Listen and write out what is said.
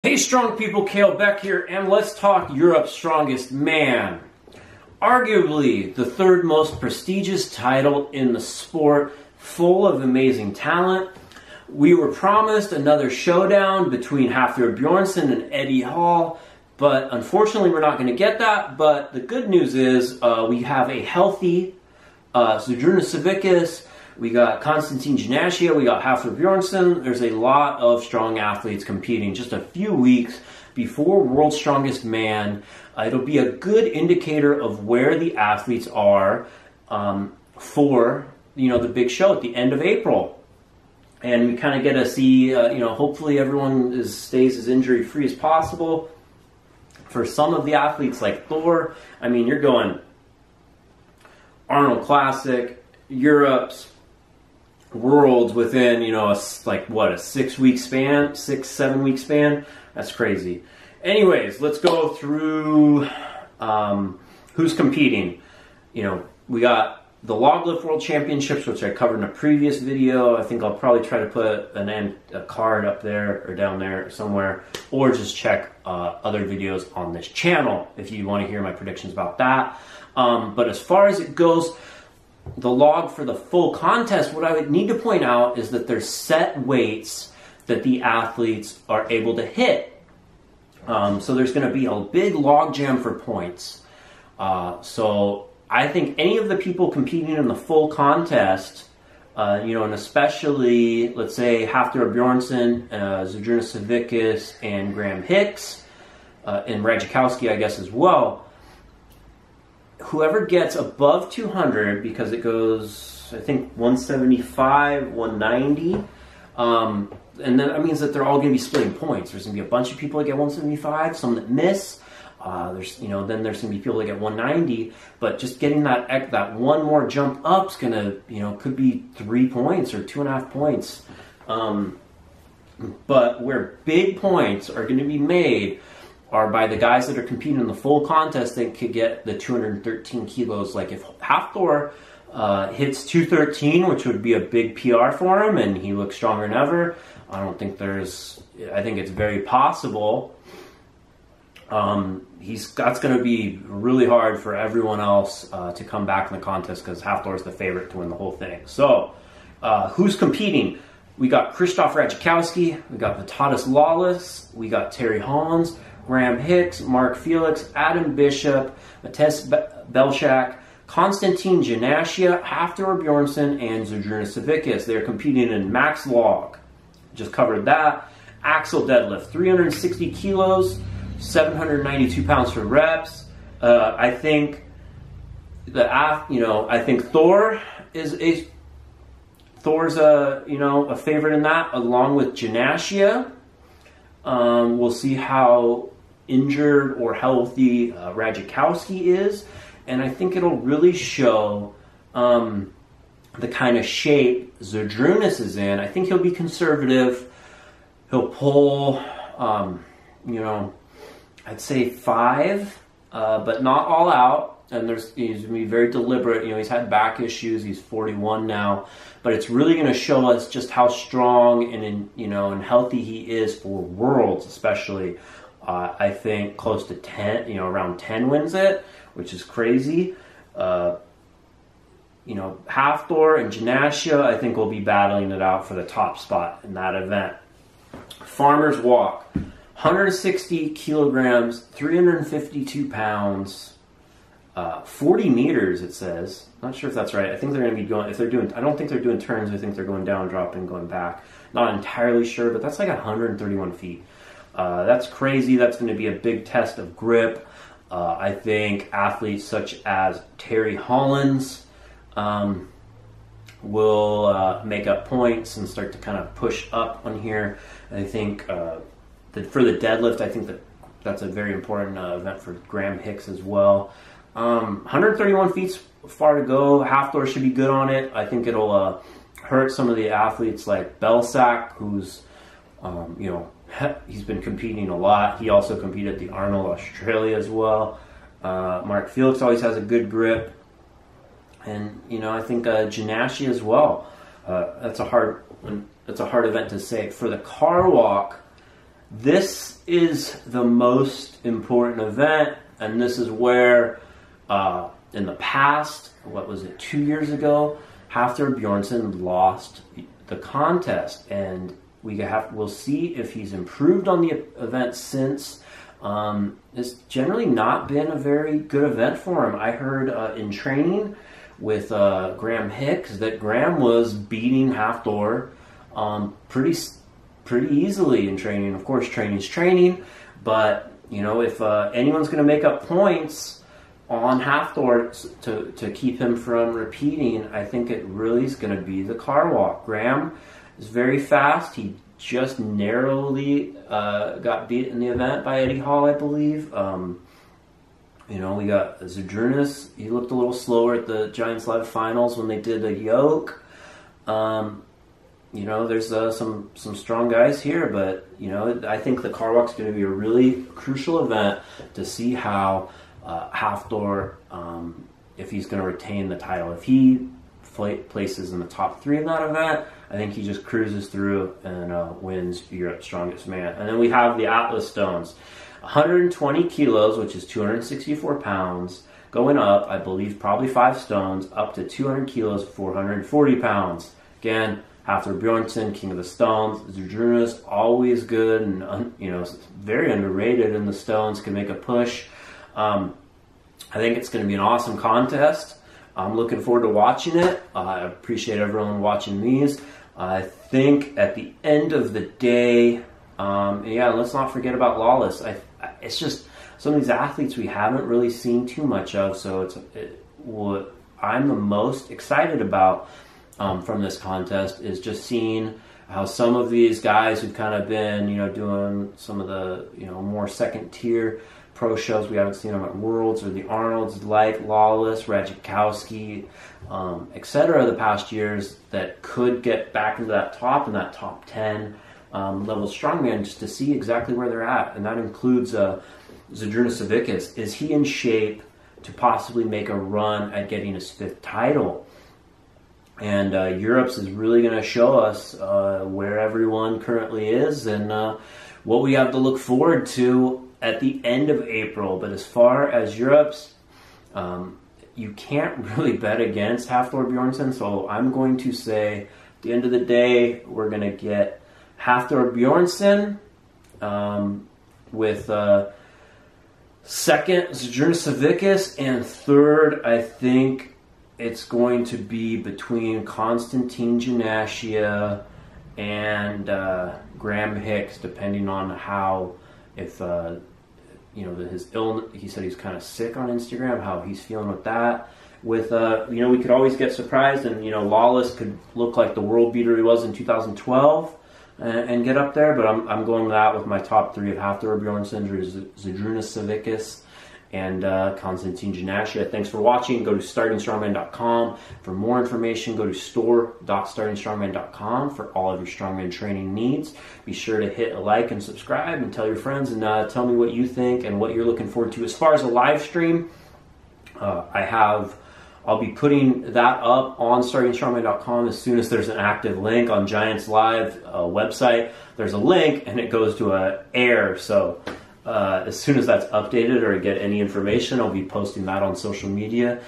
Hey strong people, Kalle, Beck here, and let's talk Europe's Strongest Man. Arguably the third most prestigious title in the sport, full of amazing talent. We were promised another showdown between Hafthor Bjornsson and Eddie Hall, but unfortunately we're not going to get that. But the good news is we have a healthy Zydrunas Savickas. We got Konstantin Janashia, we got Hafthor Bjornsson. There's a lot of strong athletes competing just a few weeks before World's Strongest Man. It'll be a good indicator of where the athletes are for the big show at the end of April. And we kind of get to see, hopefully everyone stays as injury-free as possible. For some of the athletes like Thor, I mean, you're going Arnold Classic, Europe's, Worlds within, a 6-week span, 6-7 week span. That's crazy. Anyways, let's go through who's competing. We got the Log Lift World Championships, which I covered in a previous video. I think I'll probably try to put a card up there or down there somewhere, or just check other videos on this channel if you want to hear my predictions about that. But as far as it goes, the log for the full contest, what I would need to point out is that there's set weights that the athletes are able to hit. So there's going to be a big log jam for points. So I think any of the people competing in the full contest, and especially, let's say, Hafthor Bjornsson, Zydrunas Savickas, and Graham Hicks, and Radzikowski, I guess, as well. Whoever gets above 200, because it goes, I think, 175, 190, and then that means that they're all going to be splitting points. There's going to be a bunch of people that get 175, some that miss. Then there's going to be people that get 190, but just getting that one more jump up is going to, could be 3 points or 2.5 points. But where big points are going to be made are by the guys that are competing in the full contest that could get the 213 kilos. Like if Hafthor hits 213, which would be a big PR for him, and he looks stronger than ever, I think it's very possible. That's going to be really hard for everyone else to come back in the contest, because Hafthor is the favorite to win the whole thing. So who's competing? We got Krzysztof Radzikowski, we got Vitalis Lawless, we got Terry Hollands, Graham Hicks, Mark Felix, Adam Bishop, Matej Belshak, Konstantin Janashia, Hafthor Bjornsson, and Zydrunas Savickas. They're competing in max log. Just covered that. Axle deadlift, 360 kilos, 792 pounds for reps. I think Thor Thor's a favorite in that, along with Janashia. We'll see how injured or healthy Radzikowski is, and I think it'll really show the kind of shape Zydrunas is in. I think he'll be conservative. He'll pull, I'd say 5, but not all out. And he's going to be very deliberate. He's had back issues. He's 41 now, but it's really going to show us just how strong and healthy he is for Worlds, especially. I think close to 10, around 10 wins it, which is crazy. Hafthor and Janashia, I think, will be battling it out for the top spot in that event. Farmer's Walk, 160 kilograms, 352 pounds. 40 meters, it says. Not sure if that's right. I think they're going to be going, I don't think they're doing turns. I think they're going down, dropping, going back. Not entirely sure, but that's like 131 feet. That's crazy. That's going to be a big test of grip. I think athletes such as Terry Hollands will make up points and start to kind of push up on here. I think for the deadlift, I think that's a very important event for Graham Hicks as well. 131 feet's far to go. Hafthor should be good on it. I think it'll hurt some of the athletes like Belshak, who's, he's been competing a lot. He also competed at the Arnold Australia as well. Mark Felix always has a good grip. And, I think Janashia as well. That's a hard event to say. For the car walk, this is the most important event, and this is where in the past, what was it, 2 years ago, Hafthor Bjornsson lost the contest, and we'll see if he's improved on the event since. It's generally not been a very good event for him. I heard in training with Graham Hicks that Graham was beating Hafthor pretty easily in training. Of course, training's training, but you know, if anyone's going to make up points on Hafthor to keep him from repeating, I think it really is going to be the car walk. Graham is very fast. He just narrowly got beat in the event by Eddie Hall, I believe. You know, we got Zadrunas. He looked a little slower at the Giants Live Finals when they did a yoke. You know, there's some strong guys here, but you know, I think the car walk's going to be a really crucial event to see how Hafthor, if he's going to retain the title. If he places in the top 3 in that event, I think he just cruises through and wins Europe's Strongest Man. And then we have the Atlas Stones, 120 kilos, which is 264 pounds, going up, I believe, probably 5 stones, up to 200 kilos, 440 pounds. Again, Hafthor Bjornsson, King of the Stones. Zadrunas, always good and you know, very underrated in the Stones, can make a push. I think it's going to be an awesome contest. I'm looking forward to watching it. I appreciate everyone watching these. I think at the end of the day, yeah, let's not forget about Lawless. It's just some of these athletes we haven't really seen too much of, so what I'm the most excited about from this contest is just seeing how some of these guys who've kind of been, you know, doing some of the, you know, more second tier pro shows, we haven't seen them at Worlds or the Arnolds, like Lawless, Radzikowski, etc. the past years, that could get back into that top 10 level strongman, just to see exactly where they're at. And that includes Zadrunas Savickas. Is he in shape to possibly make a run at getting his 5th title? And Europe's is really going to show us where everyone currently is and what we have to look forward to at the end of April. But as far as Europe's, you can't really bet against Hafthor Bjornsson, so I'm going to say at the end of the day, we're going to get Hafthor Bjornsson with 2nd Zadrunas Savickas, and 3rd, I think it's going to be between Konstantin Janashia and Graham Hicks, depending on how, if you know, his illness. He said he's kind of sick on Instagram, how he's feeling with that. With you know, we could always get surprised, and you know, Lawless could look like the world beater he was in 2012 and get up there. But I'm going with that with my top 3 of Hafthor Bjornsson, Zadrunas Savickas, and Konstantin Janashia. Thanks for watching. Go to startingstrongman.com for more information. Go to store.startingstrongman.com for all of your strongman training needs. Be sure to hit a like and subscribe, and tell your friends, and tell me what you think and what you're looking forward to. As far as a live stream, I'll be putting that up on startingstrongman.com as soon as there's an active link on Giants Live website. There's a link and it goes to air, so as soon as that's updated or I get any information, I'll be posting that on social media.